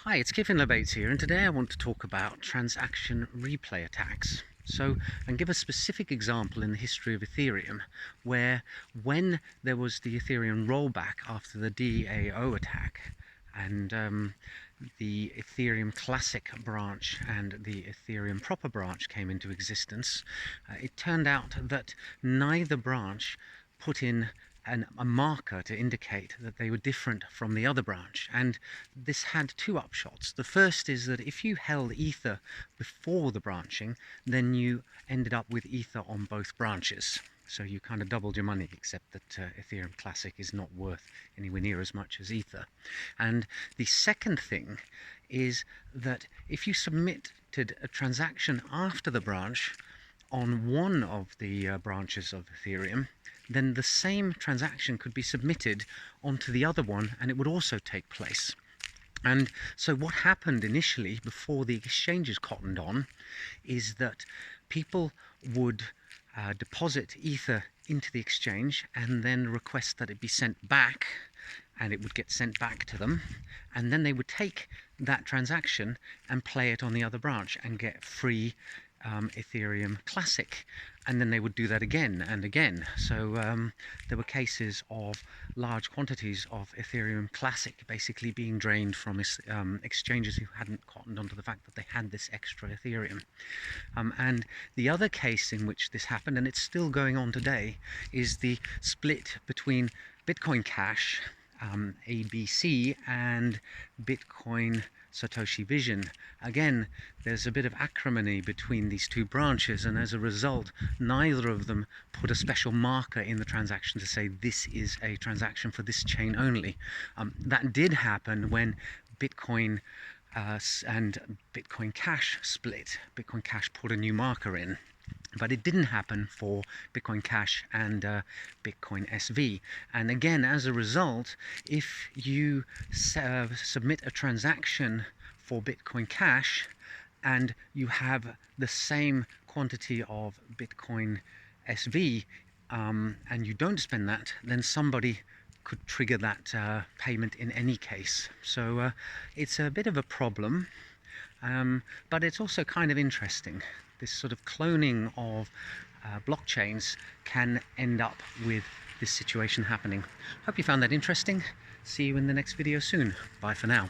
Hi, it's Kevin Lebates here, and today I want to talk about transaction replay attacks. And give a specific example in the history of Ethereum where when there was the Ethereum rollback after the DAO attack and the Ethereum Classic branch and the Ethereum proper branch came into existence, it turned out that neither branch put in a marker to indicate that they were different from the other branch, and this had two upshots. The first is that if you held Ether before the branching, then you ended up with Ether on both branches. So you kind of doubled your money, except that Ethereum Classic is not worth anywhere near as much as Ether. And the second thing is that if you submitted a transaction after the branch on one of the branches of Ethereum, then the same transaction could be submitted onto the other one and it would also take place. And so what happened initially before the exchanges cottoned on is that people would deposit Ether into the exchange and then request that it be sent back, and it would get sent back to them, and then they would take that transaction and play it on the other branch and get free Ethereum Classic, and then they would do that again and again. So there were cases of large quantities of Ethereum Classic basically being drained from exchanges who hadn't cottoned onto the fact that they had this extra Ethereum. And the other case in which this happened, and it's still going on today, is the split between Bitcoin Cash, ABC, and Bitcoin Satoshi Vision. Again, there's a bit of acrimony between these two branches, and as a result, neither of them put a special marker in the transaction to say this is a transaction for this chain only. That did happen when Bitcoin and Bitcoin Cash split. Bitcoin Cash put a new marker in. But it didn't happen for Bitcoin Cash and Bitcoin SV. And again, as a result, if you submit a transaction for Bitcoin Cash and you have the same quantity of Bitcoin SV and you don't spend that, then somebody could trigger that payment in any case. So it's a bit of a problem, but it's also kind of interesting. This sort of cloning of blockchains can end up with this situation happening. Hope you found that interesting. See you in the next video soon. Bye for now.